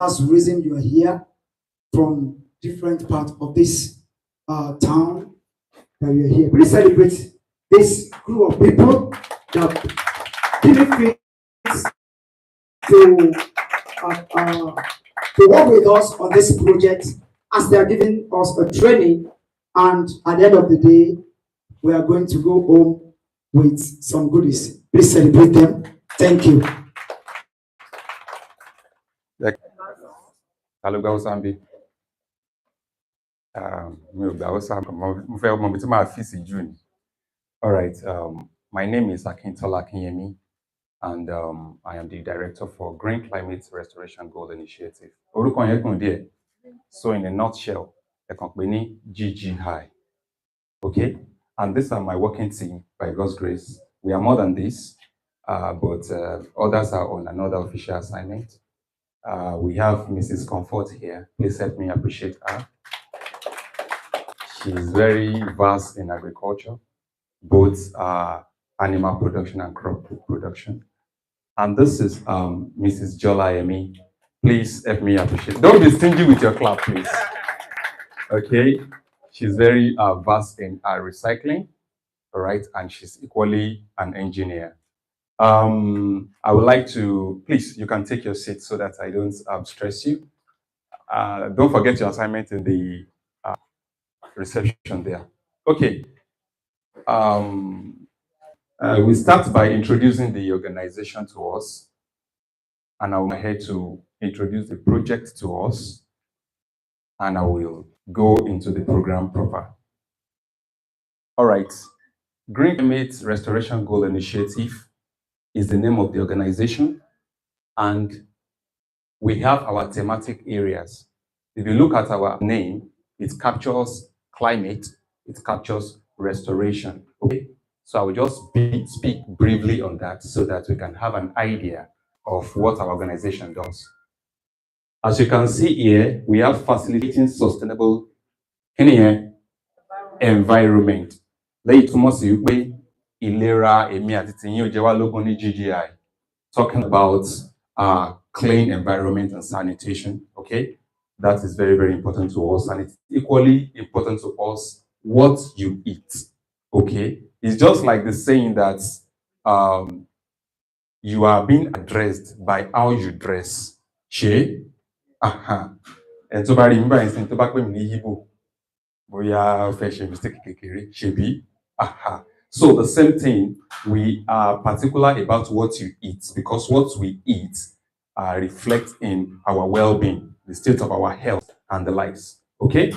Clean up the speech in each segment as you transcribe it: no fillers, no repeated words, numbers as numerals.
That's the reason you are here from different parts of this town that you are here. Please celebrate this group of people that benefit to to work with us on this project as they are giving us a training, and at the end of the day, we are going to go home with some goodies. Please celebrate them. Thank you. All right. My name is Akintola Akinyemi, and I am the director for Green Climate Restoration Goal Initiative. So, in a nutshell, the company GGI. Okay, and these are my working team. By God's grace, we are more than this, but others are on another official assignment. We have Mrs. Comfort here. Please help me appreciate her. She's very vast in agriculture, both animal production and crop production. And this is Mrs. Jola Emi. Please help me appreciate. Don't be stingy with your clap, please. Okay, she's very vast in recycling, all right, and she's equally an engineer. I would like to, please, you can take your seat so that I don't stress you. Don't forget your assignment in the reception there. Okay. We start by introducing the organization to us, and I will head to introduce the project to us, and I will go into the program proper. All right. Green Climate Restoration Goal Initiative is the name of the organization, and we have our thematic areas. If you look at our name, it captures climate, it captures restoration. Okay, so I will just speak briefly on that so that we can have an idea of what our organization does. As you can see here, we have facilitating sustainable environment. Lẹ́yìn túmọ̀ sí wípé ìlera èmi àti tìyín ò jẹ́ wá lógún ní GGI, talking about clean environment and sanitation. Okay, that is very, very important to us, and it's equally important to us what you eat. Okay, it's just like the saying that you are being addressed by how you dress. She, and so by remember and to back when Yibo, boya fashion mistake shebi. So the same thing, we are particular about what you eat, because what we eat reflects in our well-being, the state of our health and the likes. Okay,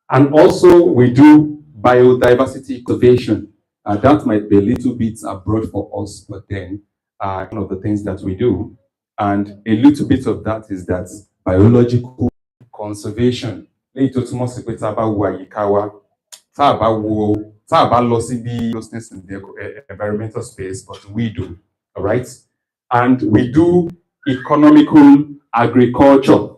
and also we do biodiversity conservation. That might be a little bit abroad for us, but then one of the things that we do, and a little bit of that is that biological conservation. Those things in the environmental space, but we do, all right? And we do economical agriculture.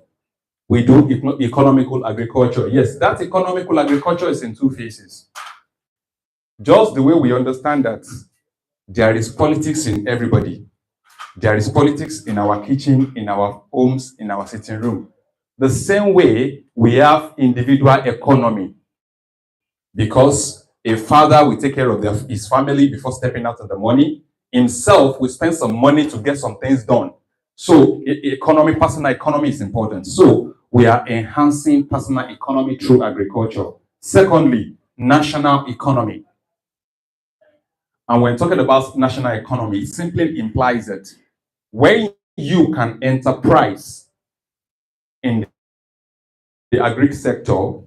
We do economical agriculture. Yes, that economical agriculture is in two phases. Just the way we understand that there is politics in everybody. There is politics in our kitchen, in our homes, in our sitting room. The same way we have individual economy, because a father will take care of his family before stepping out of the money. Himself will spend some money to get some things done. So personal economy is important. So we are enhancing personal economy through agriculture. Secondly, national economy. And when talking about national economy, it simply implies that when you can enterprise in the agri sector,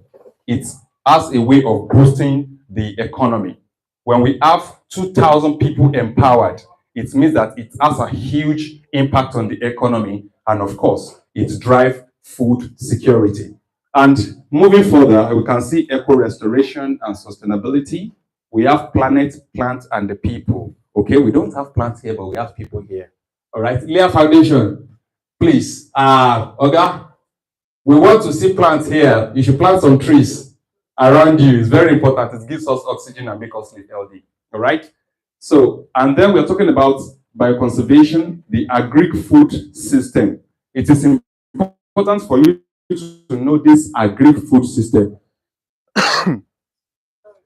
it's as a way of boosting the economy. When we have 2,000 people empowered, it means that it has a huge impact on the economy, and of course, it drives food security. And moving further, we can see eco restoration and sustainability. We have planet, plant, and the people. Okay, we don't have plants here, but we have people here. All right, Leah Foundation, please, Oga, we want to see plants here. You should plant some trees around you. It's very important. It gives us oxygen and makes us live healthy. All right. So, and then we're talking about bioconservation, the agri-food system. It is important important for you to know this agri-food system. You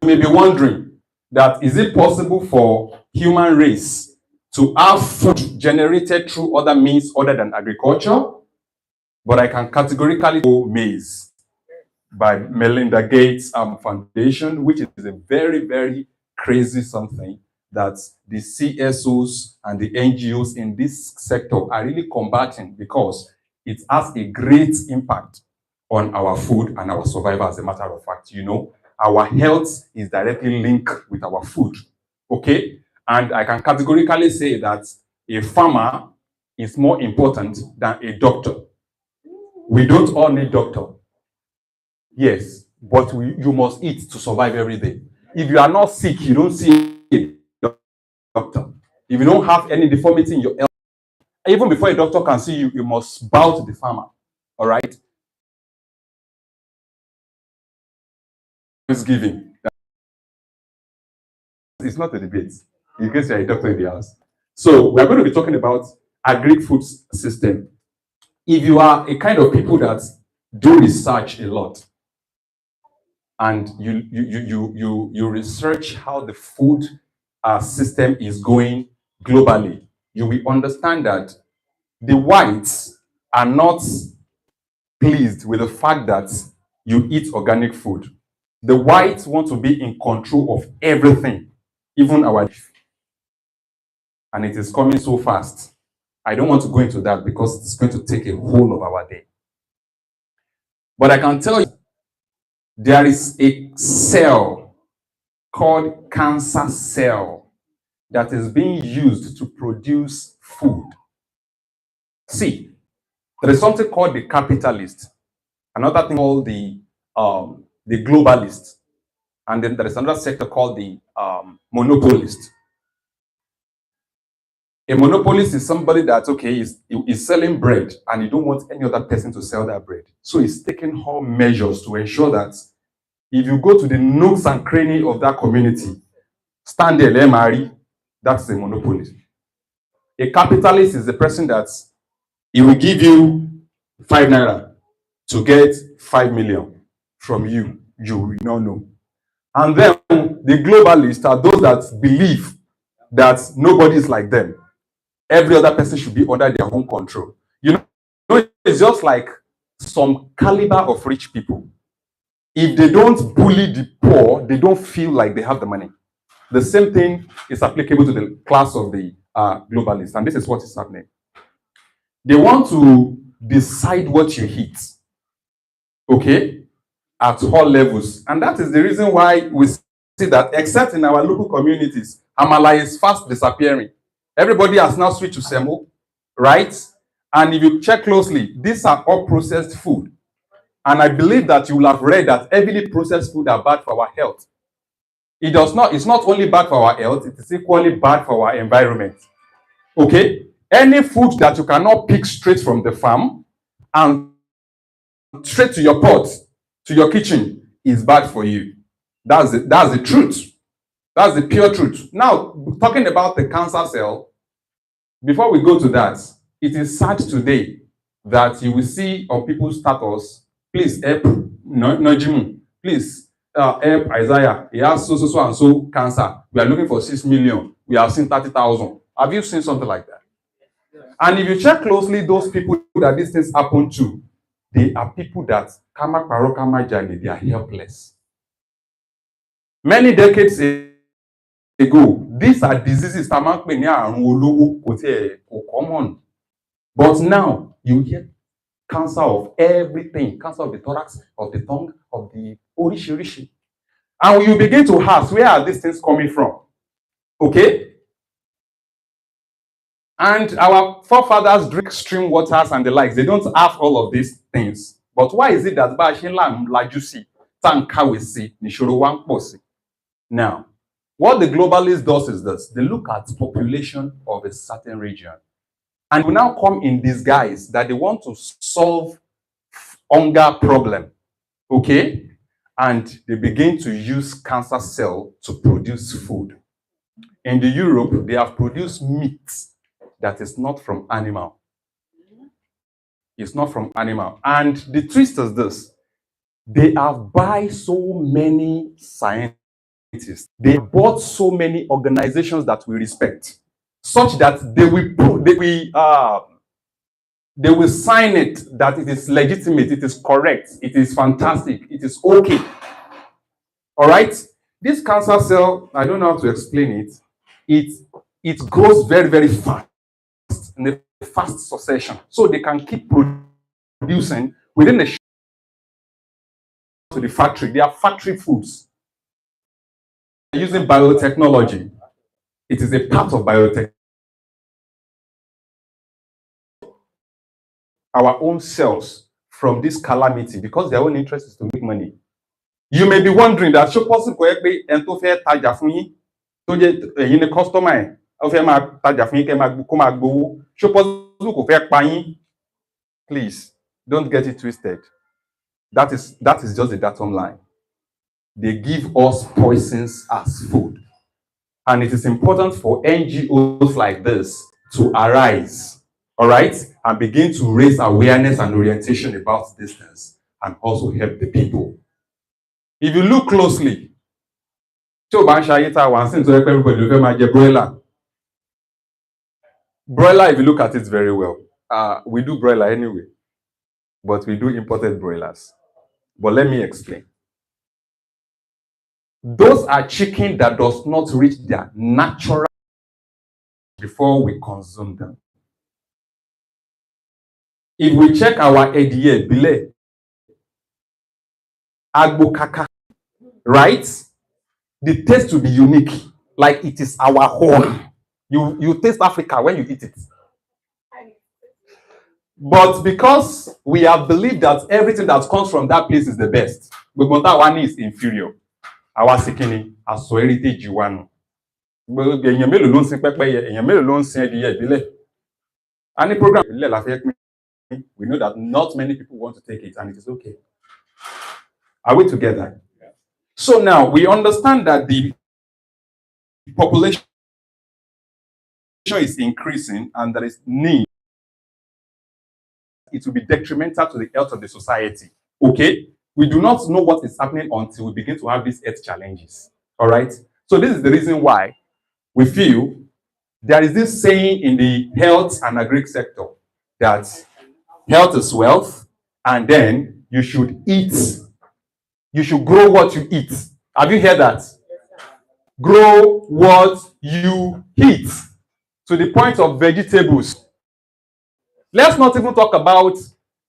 may be wondering that is it possible for human race to have food generated through other means other than agriculture? But I can categorically go maize by Melinda Gates Foundation, which is a very, very crazy something that the CSOs and the NGOs in this sector are really combating because it has a great impact on our food and our survival. As a matter of fact, you know, our health is directly linked with our food. Okay? And I can categorically say that a farmer is more important than a doctor. We don't all need doctor. Yes, but you must eat to survive every day. If you are not sick, you don't see a doctor. If you don't have any deformity in your health, even before a doctor can see you, you must bow to the farmer. All right? Thanksgiving. It's not a debate, in case you're a doctor in the house. So we're going to be talking about agri-food system. If you are a kind of people that do research a lot, and you research how the food system is going globally, you will understand that the whites are not pleased with the fact that you eat organic food. The whites want to be in control of everything, even our life. And it is coming so fast. I don't want to go into that because it's going to take a whole of our day. But I can tell you, there is a cell called cancer cell that is being used to produce food. See, there is something called the capitalist, another thing called the globalist, and then there is another sector called the monopolist. A monopolist is somebody that, okay, is selling bread and you don't want any other person to sell that bread. So he's taking all measures to ensure that if you go to the nooks and crannies of that community, stand there, let marry, that's a monopolist. A capitalist is the person that he will give you 5 naira to get 5 million from you. You will not know. And then the globalists are those that believe that nobody is like them. Every other person should be under their own control. You know, it's just like some caliber of rich people. If they don't bully the poor, they don't feel like they have the money. The same thing is applicable to the class of the globalists, and this is what is happening. They want to decide what you eat, okay, at all levels. And that is the reason why we see that, except in our local communities, amala is fast disappearing. Everybody has now switched to semo, right? And if you check closely, these are all processed food. And I believe that you will have read that heavily processed food are bad for our health. It's not only bad for our health, it is equally bad for our environment. Okay? Any food that you cannot pick straight from the farm and straight to your pot, to your kitchen, is bad for you. That's the truth. That's the pure truth. Now, talking about the cancer cell, before we go to that, it is sad today that you will see on people's status, please help Najimu, please help Isaiah. He has so and so cancer. We are looking for 6 million. We have seen 30,000. Have you seen something like that? And if you check closely, those people that these things happen to, they are people that kama paro kama jali, they are helpless. Many decades ago, these are diseases that are common. But now you hear cancer of everything, cancer of the thorax, of the tongue, of the orishi. And you begin to ask, where are these things coming from? Okay? And our forefathers drink stream waters and the likes. They don't have all of these things. But why is it that now, what the globalist does is this. They look at population of a certain region and will now come in disguise that they want to solve hunger problem. Okay? And they begin to use cancer cell to produce food. In the Europe, they have produced meat that is not from animal. It's not from animal. And the twist is this. They have buy so many scientists. They bought so many organizations that we respect, such that they will sign it that it is legitimate, it is correct, it is fantastic, it is okay. All right? This cancer cell, I don't know how to explain it. It grows very, very fast in a fast succession. So they can keep producing within the to the factory. They are factory foods. Using biotechnology. It is a part of biotech. Our own cells from this calamity because their own interest is to make money. You may be wondering that show possible correctly and to fair taja fún yín tó jẹ́ ẹ̀yin ni customer ẹ̀ ó fẹ́ máa taja fún yín kẹ́ kó máa gbowó show possible kò fẹ́ pa yín. Please don't get it twisted. That is just the datum line. They give us poisons as food. And it is important for NGOs like this to arise, all right, and begin to raise awareness and orientation about these things and also help the people. If you look closely, everybody broiler, if you look at it very well, we do broiler anyway, but we do imported broilers. But let me explain. Those are chicken that does not reach their natural before we consume them. If we check our ADA, bile, agbo kaka, right? The taste will be unique, like it is our home. You taste Africa when you eat it. But because we have believed that everything that comes from that place is the best, but that one is inferior. Our sikini, as so heritage one. Any program, we know that not many people want to take it, and it is okay. Are we together? So now we understand that the population is increasing and there is need. It will be detrimental to the health of the society. Okay? We do not know what is happening until we begin to have these health challenges. All right? So this is the reason why we feel there is this saying in the health and agri sector that health is wealth, and then you should eat. You should grow what you eat. Have you heard that? Grow what you eat. To the point of vegetables. Let's not even talk about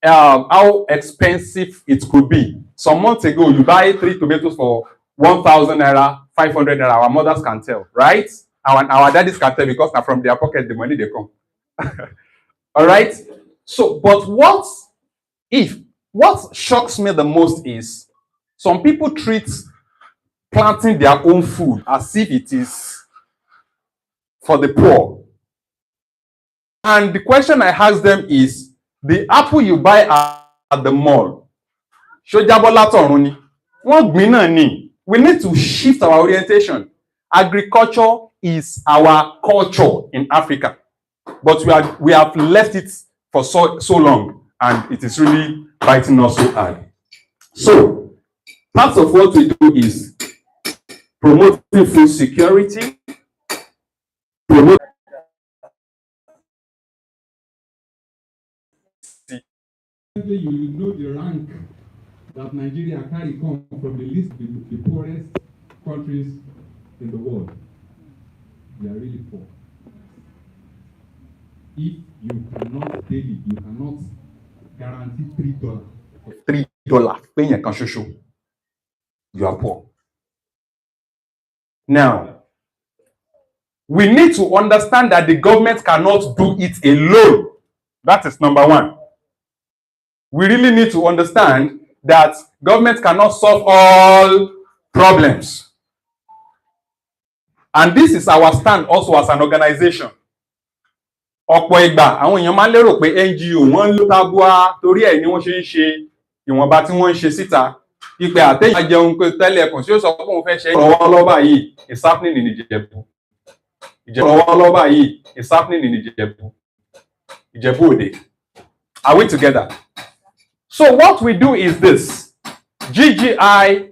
how expensive it could be. Some months ago, you buy 3 tomatoes for 1,000 naira, 500 naira. Our mothers can tell, right? Our daddies can tell because from their pocket the money they come. All right? So, but what shocks me the most is some people treat planting their own food as if it is for the poor. And the question I ask them is, the apple you buy at the mall, we need to shift our orientation. Agriculture is our culture in Africa, but we have left it for so long, and it is really biting us so hard. So, part of what we do is promoting food security, you know the rank that Nigeria carry come from the list of the poorest countries in the world. They are really poor. If you cannot daily, you cannot guarantee $3. $3 paying a show, you are poor. Now, we need to understand that the government cannot do it alone. That is number one. We really need to understand that government cannot solve all problems. And this is our stand also as an organization. Ọ̀pọ̀ ìgbà àwọn èèyàn máa ń lérò pé NGO wọ́n ń lò tabua torí ẹ̀ ni wọ́n ṣe ń ṣe ìwọ̀nba tí wọ́n ń ṣe síta. Ìpè àtẹ̀yìn jẹun pé tẹ́lẹ̀ kan tí ó sọ pé òun fẹ́ ṣe lọ́wọ́lọ́wọ́ yìí is happening in Ìjẹ̀bú. Lọ́wọ́lọ́wọ́ yìí is happening in Ìjẹ̀bú. Ìjẹ̀bú Òde. Are we together? So what we do is this. GGI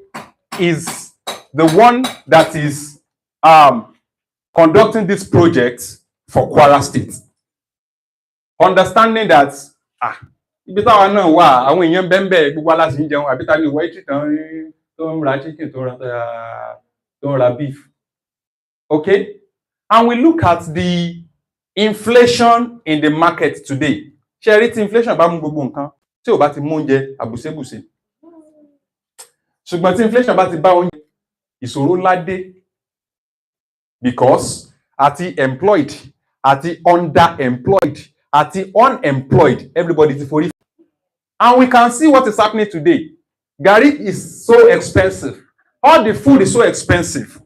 is the one that is conducting this project for Kwara State. Understanding that ibi táwa náà wà àwọn èèyàn bẹ́ẹ̀ gbogbo aláṣẹ ń jẹun àbí ta ni ìwọ ìtì tán tó ń ra chicken tó ń ra beef. Okay? And we look at the inflation in the market today. Ṣé rí tí inflation bá mú gbogbo nǹkan tí ò bá ti mú oúnjẹ àbùsébùsé. Ṣùgbọ́n tí inflation bá ti bá oúnjẹ ìṣòro ńlá dé. Because àti employed àti underemployed àti unemployed everybody is for it. And we can see what is happening today. Garri is so expensive. All the food is so expensive.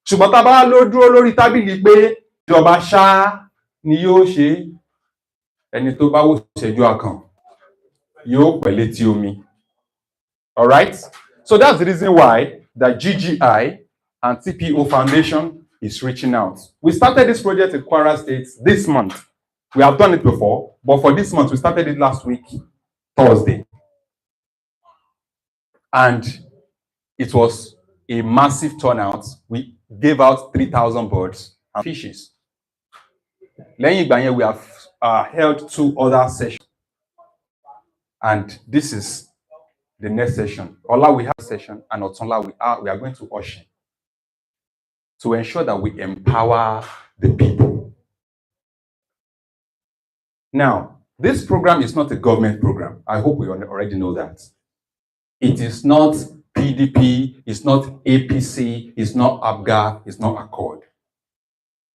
Ṣùgbọ́n tá bá lọ dúró lórí tábìlì pé ìjọba ṣá ni yóò ṣe ẹni tó bá wò ṣẹ́jú àkàn yóò pẹ̀ létí omi. All right? So that's the reason why the GGI and TPO Foundation is reaching out. We started this project in Kwara State this month. We have done it before, but for this month, we started it last week, Thursday. And it was a massive turnout. We gave out 3,000 birds and fishes. Lẹ́yìn ìgbà yẹn, we have held 2 other sessions. And this is the next session. Ola, we have a session, and Otunla, we are going to Ocean to ensure that we empower the people. Now, this program is not a government program. I hope we already know that. It is not PDP, it's not APC, it's not ABGA, it's not Accord.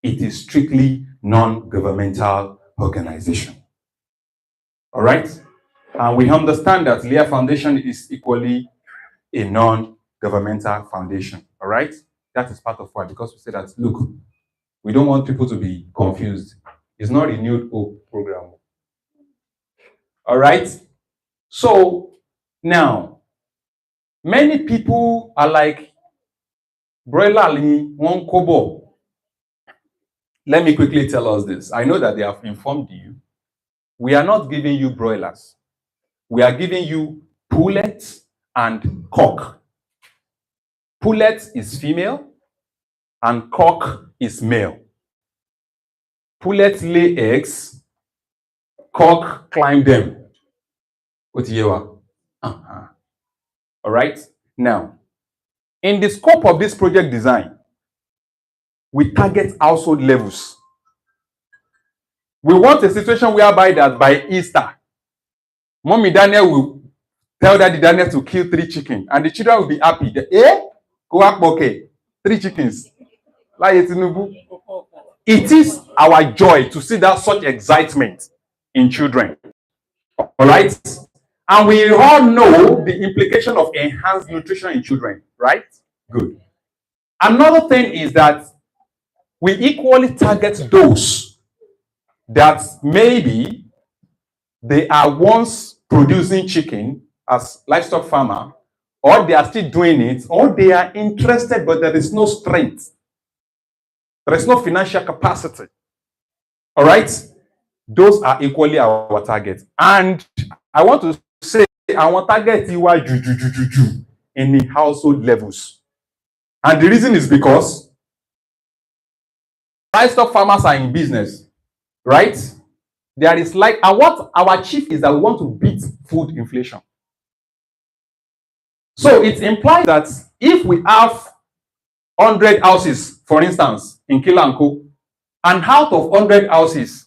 It is strictly non-governmental organization. All right? And we understand that Leah Foundation is equally a non-governmental foundation. All right? That is part of why, because we say that, look, we don't want people to be confused. It's not a renewed hope program. All right? So, now, many people are like, broiler one kobo. Let me quickly tell us this. I know that they have informed you. We are not giving you broilers. We are giving you pullets and cock. Pullet is female and cock is male. Pullet lay eggs, cock climb them. What you All right? Now, in the scope of this project design, we target household levels. We want a situation whereby that by Easter, Mommy Daniel will tell Daddy Daniel to kill 3 chickens, and the children will be happy. Go up, okay, 3 chickens. It is our joy to see that such excitement in children. All right? And we all know the implication of enhanced nutrition in children, right? Good. Another thing is that we equally target those that maybe they are once producing chicken as livestock farmer, or they are still doing it, or they are interested, but there is no strength. There is no financial capacity. All right? Those are equally our target. And I want to say our target is in the household levels. And the reason is because livestock farmers are in business, right? There is like, and what our chief is that we want to beat food inflation. So it implies that if we have 100 houses, for instance, in Kilanko, and out of 100 houses,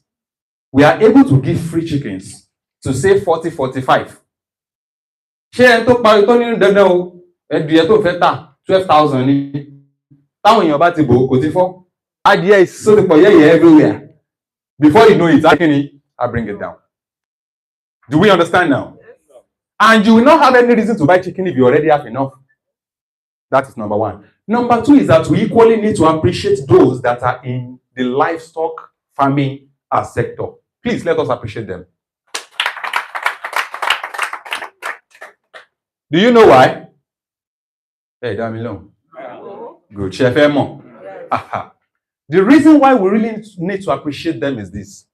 we are able to give free chickens to say 40, 45. Share to paritoni dano, to feta 12,000. Town in your bati bo, kotifo. Idea is so everywhere. Before you know it, I bring it down. Do we understand now? And you will not have any reason to buy chicken if you already have enough. That is number 1. Number 2 is that we equally need to appreciate those that are in the livestock farming sector. Please let us appreciate them. Do you know why? Hey, damn alone. Good. Chef Emo. The reason why we really need to appreciate them is this.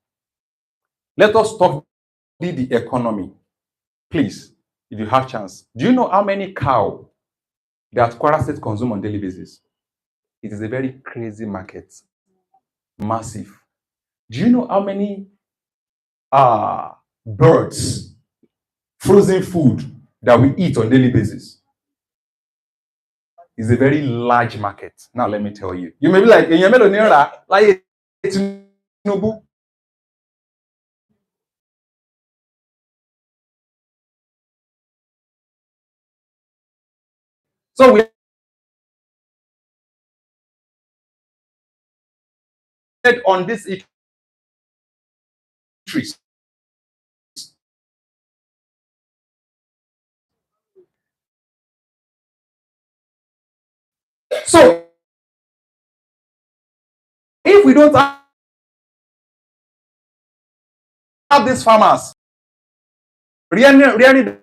Let us talk the economy. Please, if you have chance, do you know how many cow that Kwara State consume on daily basis? It is a very crazy market, massive. Do you know how many birds, frozen food that we eat on daily basis? It's a very large market. Now let me tell you. You may be like, so we on this trees. So if we don't have these farmers, really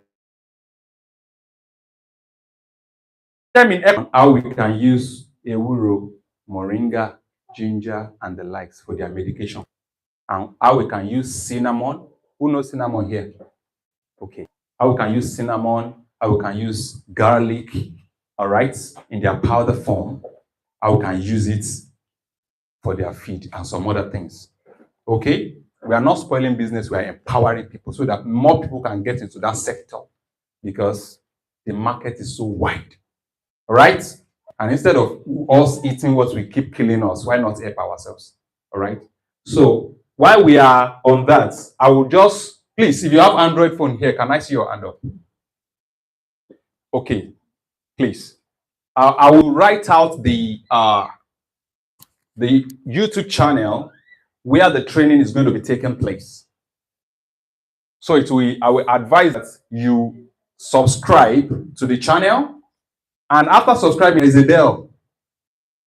them in how we can use ewuro, moringa, ginger, and the likes for their medication, and how we can use cinnamon. Who knows cinnamon here? Okay. How we can use cinnamon, how we can use garlic, all right, in their powder form, how we can use it for their feed and some other things. Okay? We are not spoiling business, we are empowering people so that more people can get into that sector because the market is so wide. All right? And instead of us eating what we keep killing us, why not help ourselves? All right? So while we are on that, I will just, please, if you have Android phone here, can I see your hand up? Okay, please. I will write out the YouTube channel where the training is going to be taking place. So I will advise that you subscribe to the channel, and after subscribing, there is a bell.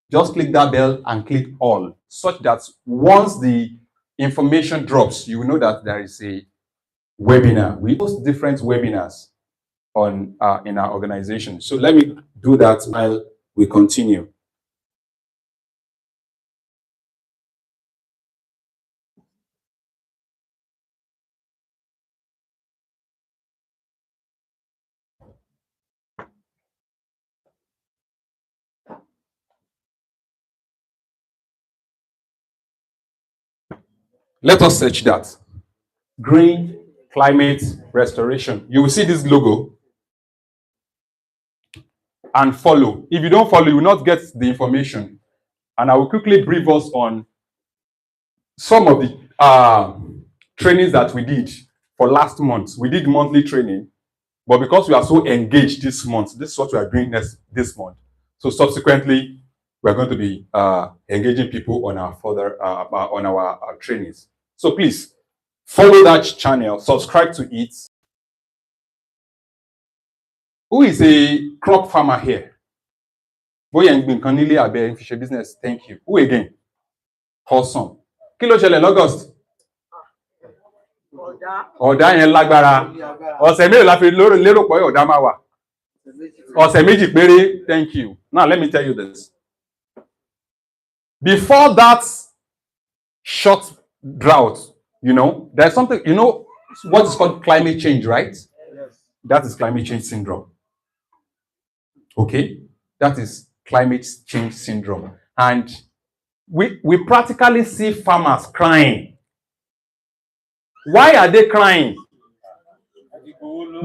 Just click that bell and click all, such that once the information drops, you will know that there is a webinar. We host different webinars on in our organization. So let me do that while we continue. Let us search that. Green climate restoration. You will see this logo and follow. If you don't follow, you will not get the information. And I will quickly brief us on some of the trainings that we did for last month. We did monthly training, but because we are so engaged this month, this is what we are doing this month. So subsequently, we are going to be engaging people on our further on our trainings. So please follow that channel, subscribe to it. Who is a crop farmer here? Business. Thank you. Who again? Awesome. Kí ló ṣẹlẹ̀ l'August? Ọ̀dá yẹn lágbára. Ọ̀sẹ̀ mélòó la fi lérò pé ọ̀dá máa wà? Ọ̀sẹ̀ méjì péré. Thank you. Now let me tell you this. Before that short drought, there's something, what is called climate change, right? Yes. That is climate change syndrome. Okay? That is climate change syndrome. And we practically see farmers crying. Why are they crying?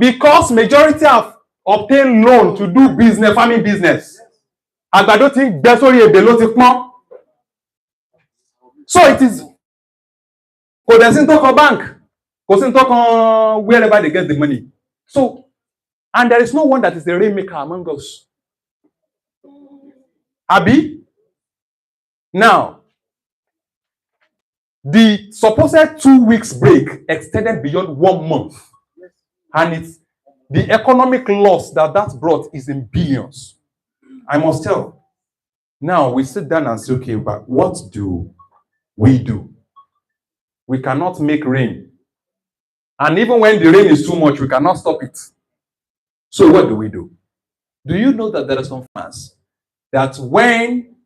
Because majority have obtained loan to do business, farming business. Àgbàdo ti gbẹ sórí ebè ló ti pọ́n. So it is kò dẹ̀ sí tó kan bank, kò sí tó kan wherever they get the money. So, and there is no one that is the rainmaker among us. Abi? Now, the supposed 2 weeks break extended beyond 1 month. And it's the economic loss that brought is in billions. I must tell. Now we sit down and say, okay, but what do? We cannot make rain. And even when the rain is too much, we cannot stop it. So what do? Do you know that there are some farmers that when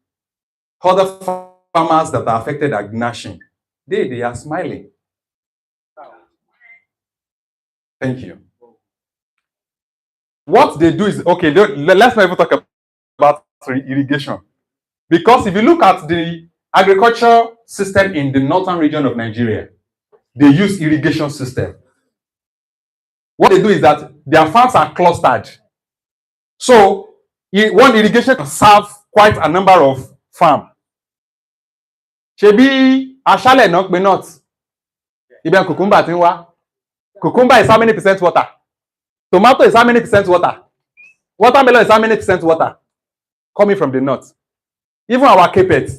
other farmers that are affected are gnashing, they are smiling. Thank you. What they do is, okay, let's not even talk about irrigation. Because if you look at the agriculture system in the northern region of Nigeria, they use irrigation system. What they do is that their farms are clustered. So one irrigation can serve quite a number of farms. Ṣebí aṣálẹ̀ náà pé not. Ibẹ̀ cucumber ti ń wá. Cucumber is how many percent water? Tomato is how many percent water? Watermelon is how many percent water? Coming from the north. Even our carpet,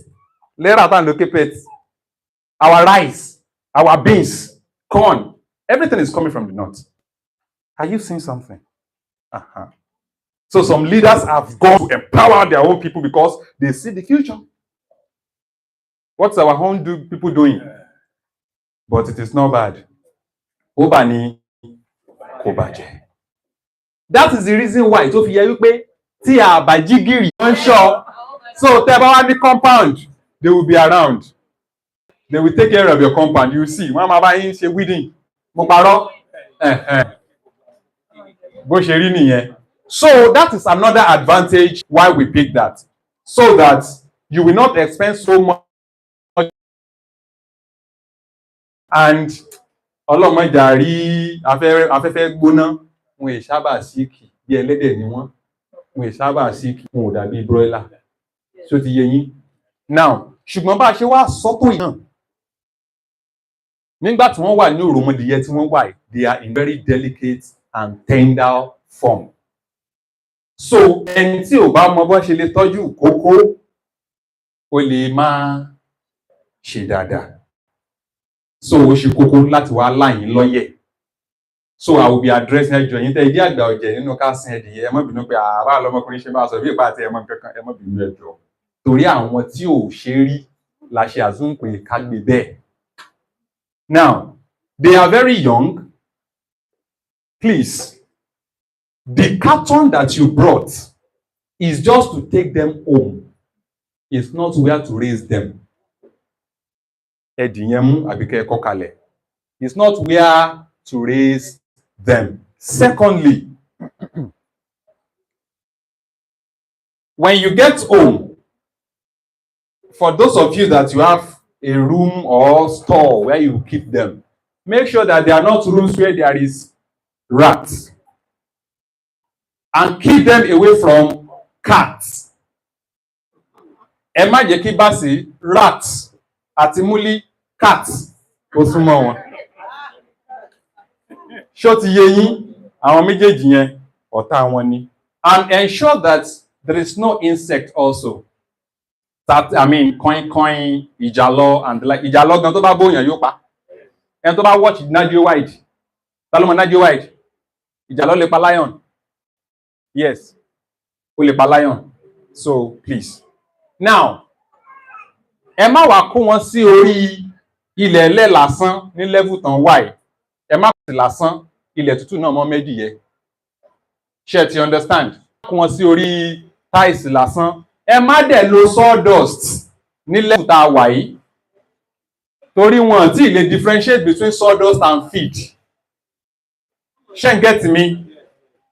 our rice, our beans, corn, everything is coming from the north. Are you seeing something? So some leaders have gone to empower their own people because they see the future. What's our own people doing? But it is not bad. Obani Kobaje. That is the reason why tó fi yẹ wípé tí a bá jí gìrì wọ́n ṣọ́. So tẹ́ bá wá ní compound, they will be around. They will take care of your compound. You see, wọ́n máa bá yín ṣe weeding. Mo parọ́. Bó ṣe rí nìyẹn. So that is another advantage why we pick that. So that you will not expend so much. And ọlọ́mọjà rí afẹ́fẹ́ gbóná, wọn ìṣábà síkì bí ẹlẹ́dẹ̀ ni wọ́n ìṣábà síkì, wọn ò dàbí broiler. So ti yé yín. Now, ṣùgbọ́n bá ṣe wá sọ́tò yìí náà, nígbà tí wọ́n wà ní òròmọdìyẹ tí wọ́n wà, they are in very delicate and tender form. So ẹni tí ò bá mọ bó ṣe lè tọ́jú kókó, ó lè máa ṣe dáadáa. So ó ṣe kókó láti wá láyìn lọ́yẹ̀. So I will be addressing ẹjọ́ yín tẹ́ ìdí àgbà ọ̀jẹ̀ nínú ká sin ẹ̀dìyẹ, ẹ má bínú pé àbá lọmọkùnrin ṣe máa sọ bí ìpá àti ẹmọ kankan, ẹ má bínú ẹjọ́. Torí àwọn tí ò ṣe rí la ṣe assume pé ká gbé bẹ́ẹ̀. Now, they are very young. Please, the carton that you brought is just to take them home. It's not where to raise them. It's not where to raise them. Secondly, when you get home, for those of you that you have a room or store where you keep them, make sure that they are not rooms where there is rats. And keep them away from cats. Ẹ má jẹ́ kí bá sí rats àti múlí cats kó súnmọ́ wọn. Ṣó ti yé yín, àwọn méjèèjì yẹn ọ̀tá wọn ni. And ensure that there is no insect also. That, coin, ìjàlọ and like ìjàlọ gan tó bá bóyàn yóò pa. Ẹni tó bá watch Nadio Wide. Ta ló mọ̀ Nadio Wide? Ìjàlọ lè pa lion. Yes, ó lè pa lion. So please. Now, ẹ má wá kó wọn sí orí ilẹ̀ ẹlẹ́ lásán ní level tán wáyé. Ẹ má sì lásán ilẹ̀ tútù náà mọ́ méjì yẹ. Ṣé ti understand? Kó wọn sí orí tiles lásán. Ẹ má dẹ̀ lo sawdust ní level tá wà yìí. Torí wọn tí lè differentiate between sawdust and feed. Ṣé ń get me?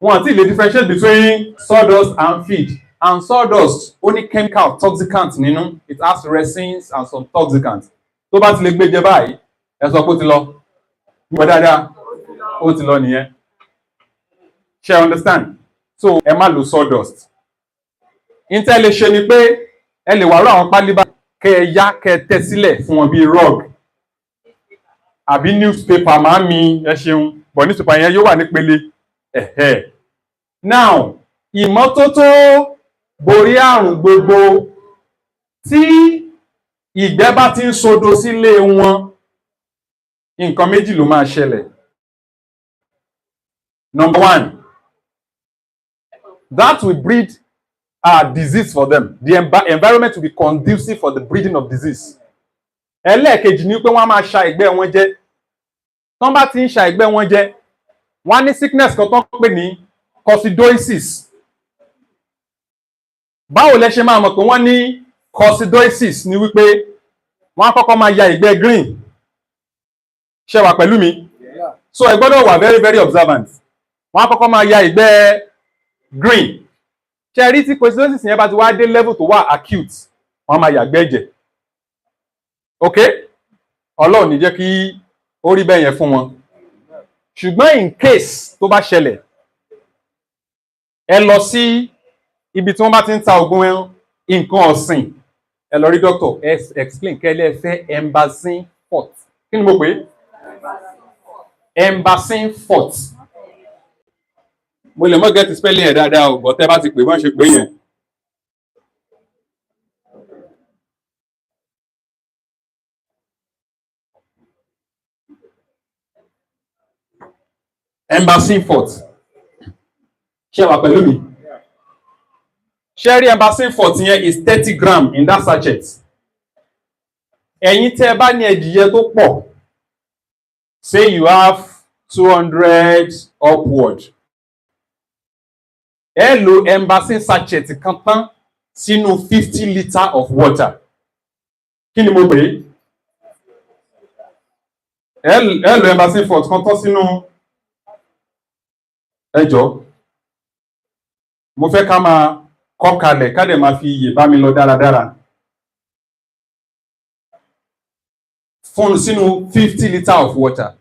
Wọn tí lè differentiate between sawdust and feed. And sawdust only chemical toxicants nínú. It has resins and some toxicants. Tó bá ti lè gbé jẹ báyìí, ẹ sọ pé ó ti lọ. Mo dáadáa, ó ti lọ nìyẹn. Ṣé understand? So ẹ má lo sawdust. Intel lè ṣe ni pé ẹ lè wá rú àwọn pálí bá kẹ́ ẹ yá kẹ́ ẹ tẹ́ sílẹ̀ fún wọn bí rug. Àbí newspaper máa ń mi ẹ ṣeun, but newspaper yẹn yóò wà nípele. Now, ìmọ́tótó borí àrùn gbogbo. Tí ìgbẹ́ bá ti ń sodo sílé wọn, nǹkan méjì ló máa ṣẹlẹ̀. Number one, that will breed disease for them. The environment will be conducive for the breeding of disease. Ẹlẹ́ẹ̀kejì ni pé wọ́n á máa ṣa ìgbẹ́ wọn jẹ. Tọ́n bá ti ń ṣa ìgbẹ́ wọn jẹ, wọ́n á ní sickness kan tó ń pè ní coccidiosis. Báwo lẹ ṣe máa mọ̀ pé wọ́n ní coccidiosis ni wípé wọ́n á kọ́kọ́ máa ya ìgbẹ́ green. Ṣé wà pẹ̀lú mi? so ẹ gbọ́dọ̀ wà very very observant. Wọ́n á kọ́kọ́ máa ya ìgbẹ́ green. Ṣé rí tí coincidences yẹn bá ti wá dé level tó wà acute, wọ́n á máa yàgbẹ́ ẹ̀jẹ̀. Okay? Ọlọ́run ní jẹ́ kí ó rí bẹ́ẹ̀ yẹn fún wọn. Ṣùgbọ́n in case tó bá ṣẹlẹ̀, ẹ lọ sí ibi tí wọ́n bá ti ń ta ògùn nǹkan ọ̀sìn, ẹ lọ rí doctor, ẹ explain kẹ́lẹ́ fẹ́ Embazin Fort. Kí ni mo pè é? Embazin Fort. Mo lè mọ́ get spelling ẹ̀ dáadáa o, but tẹ́ bá ti pè wọ́n ṣe pé yẹn. Embazin Fort. Ṣé wà pẹ̀lú mi? Sherry Embazin Fort yẹn is 30 grams in that sachet. Ẹ̀yin tẹ́ bá ní ẹ̀dìyẹ tó pọ̀, say you have 200 upward. Ẹ lo Embazin sachet kan tán sínú 50 litre of water. Kí ni mo pè é? Ẹ lo Embazin Fort kan tán sínú ẹjọ́. Mo fẹ́ ká máa kọ́ kalẹ̀ ká dẹ̀ máa fi iyè bá mi lọ dáradára. Fún sínú 50 litre of water.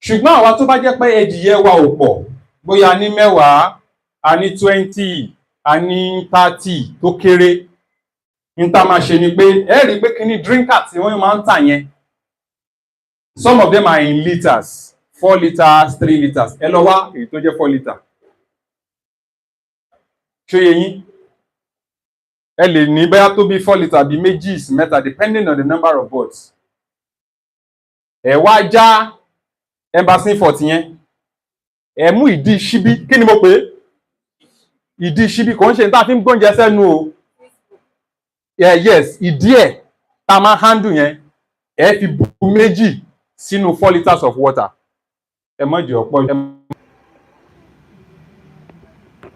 Ṣùgbọ́n àwa tó bá jẹ́ pé ẹdìyẹ wa ò pọ̀, bóyá a ní 10, a ní 20, a ní 30 tó kéré, ní tá máa ṣe ni pé ẹ rí pé kíní drinker tí wọ́n máa ń tà yẹn, some of them are in litres, 4 litres, 3 litres. Ẹ lọ wá èyí tó jẹ́ 4 litres. Ṣé yín? Ẹ lè ní bóyá tó bí 4 litres bí méjì sí mẹ́ta depending on the number of bottles. Ẹ wá já Embazin Fort yẹn. Ẹ mú ìdí ṣíbí. Kí ni mo pè é? Ìdí ṣíbí kò ń ṣe tá fi ń gbóúnjẹ sẹ́nu o. Yes, ìdí ẹ̀ tá máa handle yẹn. Ẹ fi bu méjì sínú 4 litres of water. Ẹ má jẹ́ ọ̀pọ̀.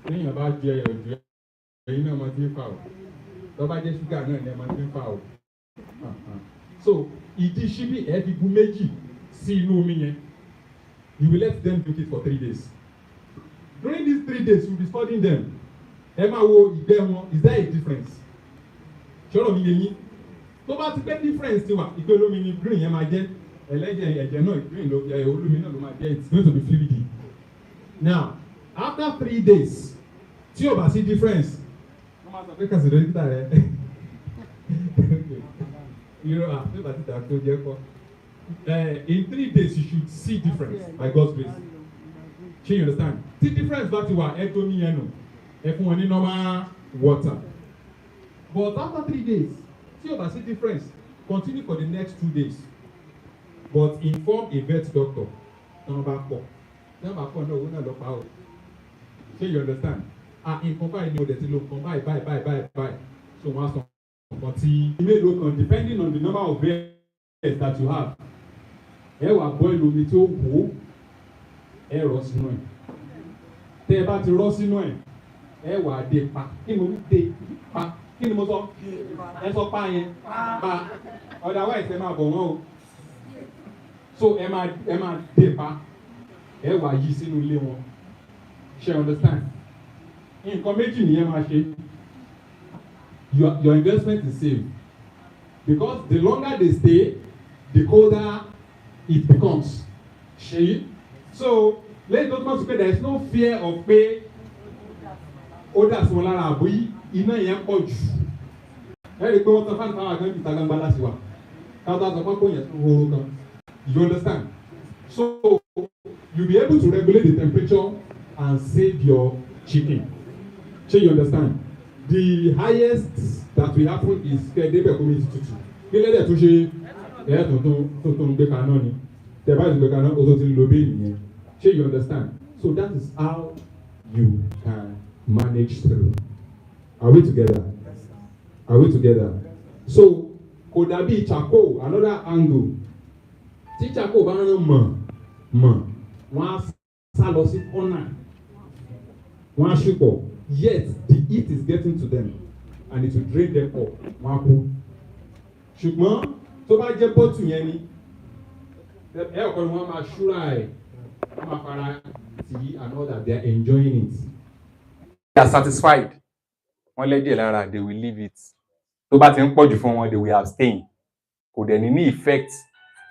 Téèyàn bá jẹ ẹ̀jẹ̀ ẹ̀yin náà máa ti ń fà o. Tó bá jẹ́ ṣúgà náà ni ẹ máa ti ń fà o. So ìdí ṣíbí ẹ fi bu méjì sí inú omi yẹn. You will let them drink it for 3 days. During these 3 days you will be studying them. Ẹ máa wo ìgbẹ́ wọn, is there a difference? Ṣọ́rọ̀ mi yé yín. Tó bá ti pé difference ti wà, ìgbẹ́ olómi ni green yẹn máa jẹ́. Ẹlẹ́jẹ̀ ẹ̀jẹ̀ náà green olómi náà ló máa jẹ́. It's going to be fluidy. Now after 3 days, tí o bá sí difference, wọ́n máa sọ pé kàṣì dókítà rẹ̀. Irọ́ àfẹ́bà títà tó jẹ́ kọ́. In 3 days you should see difference by God's grace. Ṣé you understand? Tí difference bá ti wà ẹ tó ní ẹnu, ẹ fún wọn ní normal water. But after 3 days, tí o bá sí difference, continue for the next 2 days. But inform a vet doctor. Tọ́nà bá pọ̀. Tọ́nà bá pọ̀ náà owó náà lọ pa o. Ṣé you understand? Nǹkan báyìí ni o dẹ̀ ti lo nǹkan báyìí. So wọ́n á sọ nǹkan tí mélòó kan depending on the number of beds that you have. Ẹ wá boil omi tí ó wò ó, ẹ rọ sínú ẹ̀. Tẹ́ ẹ bá ti rọ sínú ẹ̀, ẹ wá dé pa. Kí ni mo ní dé pa? Kí ni mo sọ? Ẹ sọ pa yẹn. Pa. Otherwise ẹ máa bọ̀ wọ́n o. So ẹ máa dé pa. Ẹ wá yí sínú ilé wọn. Ṣé understand? Nǹkan méjì nìyẹn máa ṣe. Your investment is safe because the longer they stay, the colder it becomes. Ṣé? So let's not consider there is no fear of pé ó dà sí wọn lára àbí iná yẹn pọ̀ jù. Ẹ rí i pé wọ́n tán fáwọn àwọn àgbẹ̀ ìta gbangba láti wà. Káwọn tó sọ pé kò yẹn tó horo kan. You understand? So you'll be able to regulate the temperature and save your chicken. Ṣé you understand? The highest that will happen is kẹ́ẹ̀débẹ̀ kó mi ti tutù. Kí lẹ́dẹ̀ tó ṣe ẹ̀ tó ń gbé kaná ni. Tẹ̀ bá ti gbé kaná o tó ti ń lo bẹ́ẹ̀ nìyẹn. Ṣé you understand? So that is how you can manage through. Are we together? Are we together? So kò dàbí charcoal, another angle. Tí charcoal bá ń mọ̀ wọ́n á sá lọ sí corner. Wọ́n á ṣùpọ̀. Yet the heat is getting to them and it will drain them up. Wọ́n á kú. Ṣùgbọ́n tó bá jẹ́ bọ́tù yẹn ni ẹ ọ̀kan ni wọ́n máa ṣúra ẹ̀ and all that, they are enjoying it. They are satisfied. Wọ́n lẹ́jẹ̀ lára, they will leave it. Tó bá ti ń pọ̀jù fún wọn, they will abstain. Kò dẹ̀ ní effect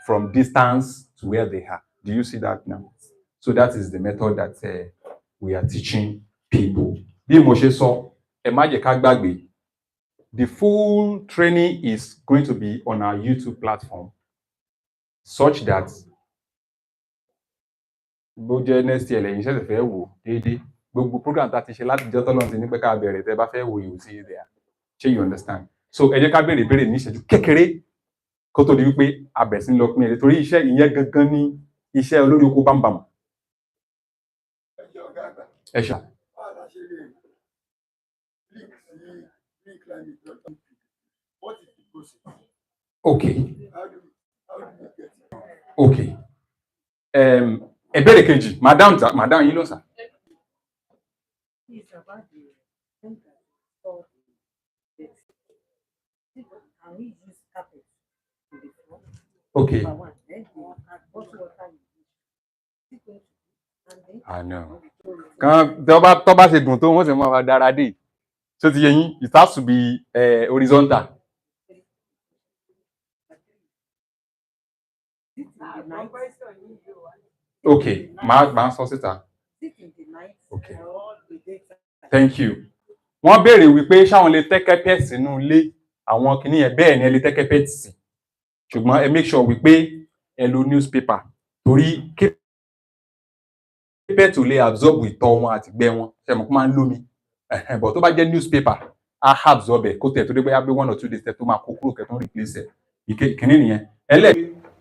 from distance to where they are. Do you see that now? So that is the method that we are teaching people. Bí mo ṣe sọ, ẹ má jẹ́ ká gbàgbé. The full training is going to be on our YouTube platform, such that bó jẹ́ next year lẹ́yìn ṣẹ̀ṣẹ̀ fẹ́ wò déédéé. Gbogbo program tá ti ṣe láti jọ́ tọ́lọ́run ti ní pé ká bẹ̀rẹ̀ tẹ́ bá fẹ́ wò you see there. Ṣé you understand? So ẹ jẹ́ ká béèrè ìbéèrè ní ìṣẹ́jú kékeré kó tó di wípé a bẹ̀rẹ̀ sí ní lọ pín èrè torí iṣẹ́ ìyẹn gangan ní iṣẹ́ olórí oko bámbàm. Ẹ ṣá. Okay. Okay. Ìbéèrè kejì, madam yín ló sà. Okay. I know. Kan tó bá ṣe dùn tó wọ́n sì máa dára dé. So ti yé yín, it has to be horizontal. Okay, máa sọ síta. Okay. Thank you. Wọ́n béèrè wípé ṣáwọn lè tẹ́ kẹ́pẹ́ sínú ilé àwọn kìíní yẹn bẹ́ẹ̀ ni ẹ lè tẹ́ kẹ́pẹ́ sí. Ṣùgbọ́n ẹ make sure wípé ẹ lo newspaper torí kẹ́pẹ́ tó lè absorb ìtọ̀ wọn àti ìgbẹ́ wọn. Ṣé mo kó máa ń lómi? But tó bá jẹ́ newspaper, á absorb ẹ̀ kó tẹ̀ tó dé bóyá bí 1 or 2 days tẹ̀ tó máa kó kúrò kẹ́ tó replace ẹ̀. Ìkíní nìyẹn.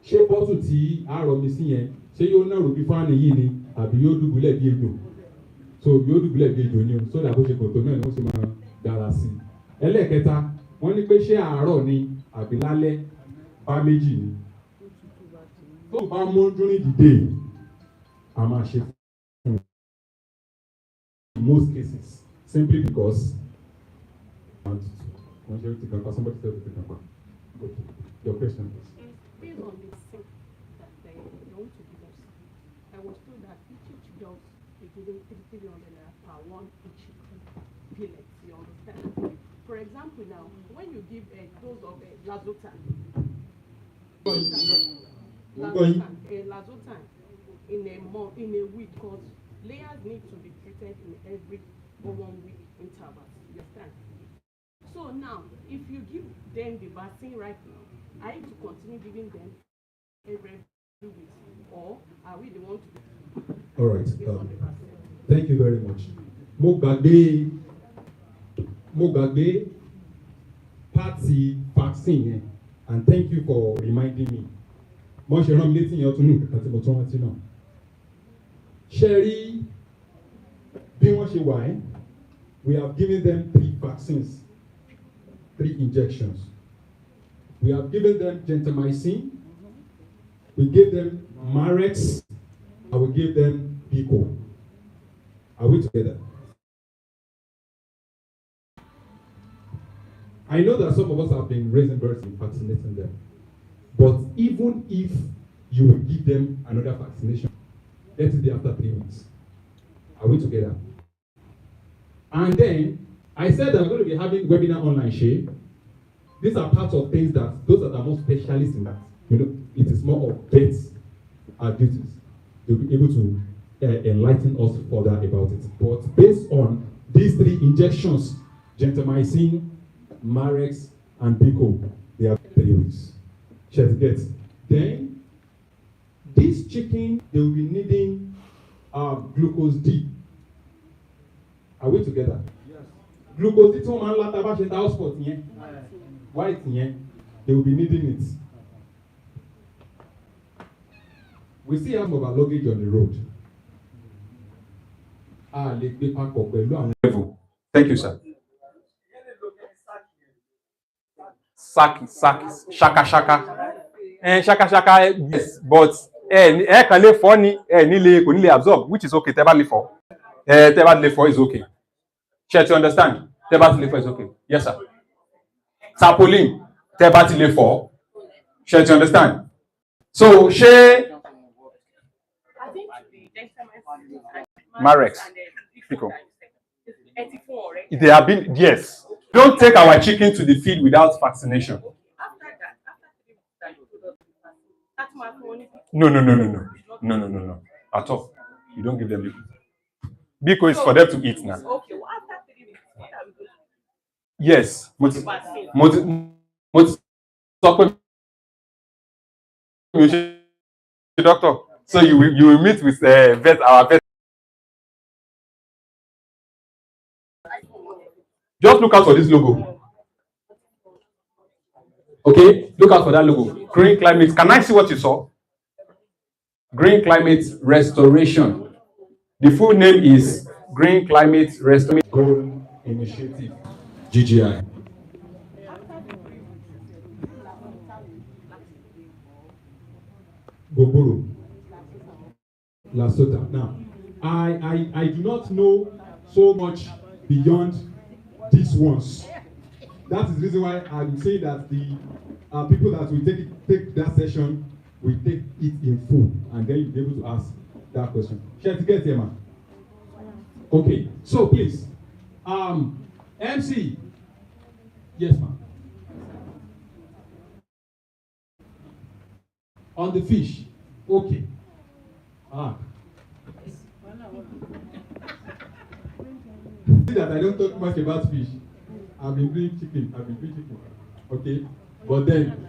Ṣé bọ́tù tí a rọ mi sí yẹn ṣé yóò nàró bí fáànì yìí ni àbí yóò dùbúlẹ̀ bí ejò? So yóò dùbúlẹ̀ bí ejò ni o sódà bó ṣe kòtò náà ni wọ́n ṣe máa dára sí i. Ẹlẹ́ẹ̀kẹta wọ́n ní pé ṣé àárọ̀ ni àbí lálẹ́ bá méjì ni. Tó bá mú during the day a máa ṣe fún un. In most cases simply because somebody said to come. Okay. Your question please. Based on the set that they want to give us, I was told that each dog is giving 300 naira per one each pellet. You understand? For example, now when you give a dose of Lazotan, in a month, in a week, because layers need to be treated in every 1 week intervals. You understand? So now, if you give them the vaccine right now, are you to continue giving them every week, or are we the one to? All right. Thank you very much. Mo gbàgbé party vaccine and thank you for reminding me. Mo ṣe rán mi létí yẹn ọtún ní nǹkan tí mo tún rántí náà. Ṣé rí bí wọ́n ṣe wà ẹ́? We have given them 3 vaccines, 3 injections. We have given them gentamicin, we gave them Marex, and we gave them Pico. Are we together? I know that some of us have been raising birds and vaccinating them, but even if you will give them another vaccination, let it be after 3 weeks. Are we together? And then, I said that I'm going to be having webinar online share. These are parts of things that those that are more specialists in that, it is more of vets duties. They'll be able to enlighten us further about it. But based on these 3 injections, gentamicin, Marex, and Pico, they have 3 weeks. Chef gets. Then, this chicken, they will be needing glucose D. Are we together? Yes. Glucose D, one man lata ba she house spot yẹn. White yẹn, they will be needing it. We see some of our luggage on the road. Thank you, sir. Shaka. Shaka, yes, but kan lè fọ́ ni kò ní lè absorb, which is okay. Tẹ́ bá lè fọ́. Tẹ́ bá lè fọ́ is okay. Shall you understand? Tẹ́ bá lè fọ́ is okay. Yes, sir. Tarpaulin, tẹ́ bá lè fọ́. Shall you understand? So, Marex. Pico. They have been, yes. Don't take our chicken to the field without vaccination. No. No. At all. You don't give them liquid. Because it's for them to eat now. Okay, well, after 3 weeks, what are we going to do? Yes. Doctor. So you will meet with our vet. Just look out for this logo. Okay, look out for that logo. Green Climate. Can I see what you saw? Green Climate Restoration. The full name is Green Climate Restoration Goal Initiative, GGI. Goboro, Lasota. Now, I do not know so much beyond these ones. That is the reason why I would say that the people that will take that session will take it in full, and then you'll be able to ask that question. Shall we get here, man? Okay, so please, MC. Yes, ma'am. On the fish. Okay. See that I don't talk much about fish. I've been doing chicken. Okay. But then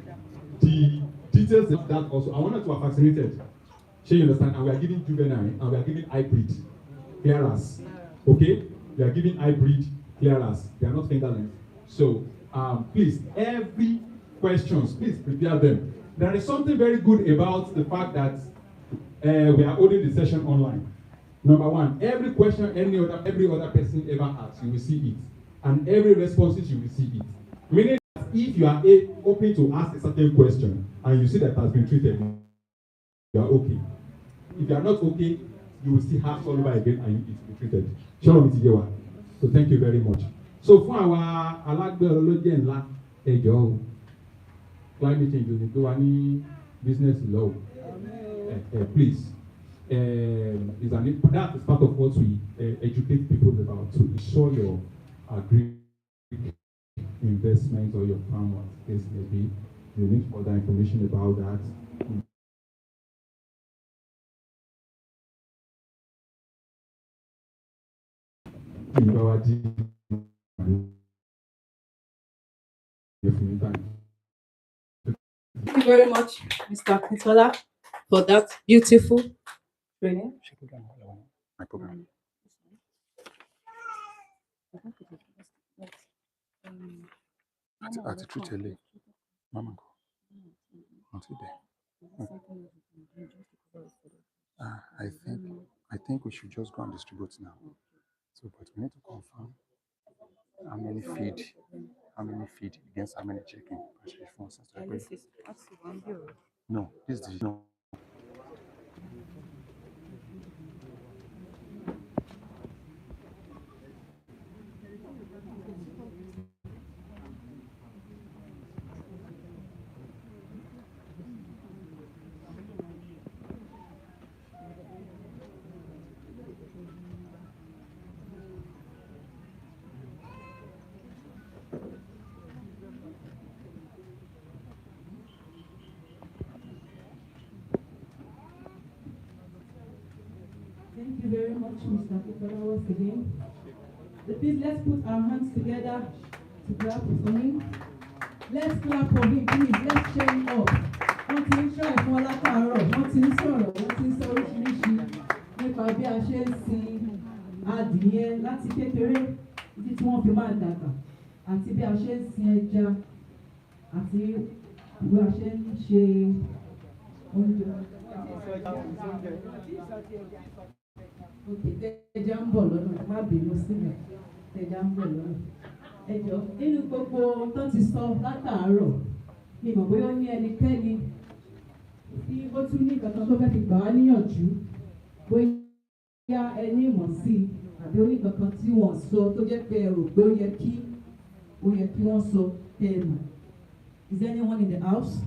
the details of that also. I wanted to have vaccinated. So you understand? And we are giving juvenile and we are giving hybrid clearance. Okay? We are giving hybrid clearance. They are not fingerlings. So please, every questions, please prepare them. There is something very good about the fact that we are holding the session online. Number one, every question every other person ever asks, you will see it. And every responses, you will see it. Meaning that if you are open to ask a certain question and you see that it has been treated, you are okay. If you are not okay, you will still have all over again and it will be treated. So thank you very much. So for our alagbeology ńlá ẹjọ́ climate change ò ní gbé wa ní business law. Please, that is part of what we educate people about to ensure your agri investment or your farm or case may be. You need further information about that. Thank you very much, Mr. Kintola, for that beautiful training. My program. Àti treat ele. Mama go. Until there. I think we should just go and distribute now. So, but we need to confirm how many feed against how many chicken. No, this is no. Thank you very much, Mr. Kintola, once again. Please, let's put our hands together to clap for him. Let's clap for him, please. Let's cheer him up. Wọ́n ti ń try fún ọlákàárọ̀, wọ́n ti ń sọ̀rọ̀, wọ́n ti ń sọ oríṣiríṣi nípa bí a ṣe ń sin adìyẹ láti kékeré títí tí wọ́n fi máa dàgbà, àti bí a ṣe ń sin ẹja, àti bí a ṣe ń ṣe oúnjẹ. Okay, tẹ́jà ń bọ̀ lọ́nà, má bínú sílẹ̀, tẹ́jà ń bọ̀ lọ́nà. Ẹ jọ̀ọ́, nínú gbogbo tó ti sọ látàárọ̀, mi mọ̀ bóyá ó ní ẹnikẹ́ni tí ó tún ní nǹkan tó fẹ́ fi gbà wá níyànjú, bóyá ẹni ìmọ̀ sí i àbí oníkankan tí wọ́n sọ tó jẹ́ pé ẹ rò pé ó yẹ kí wọ́n sọ tẹ́ ẹ mọ̀. Is there anyone in the house?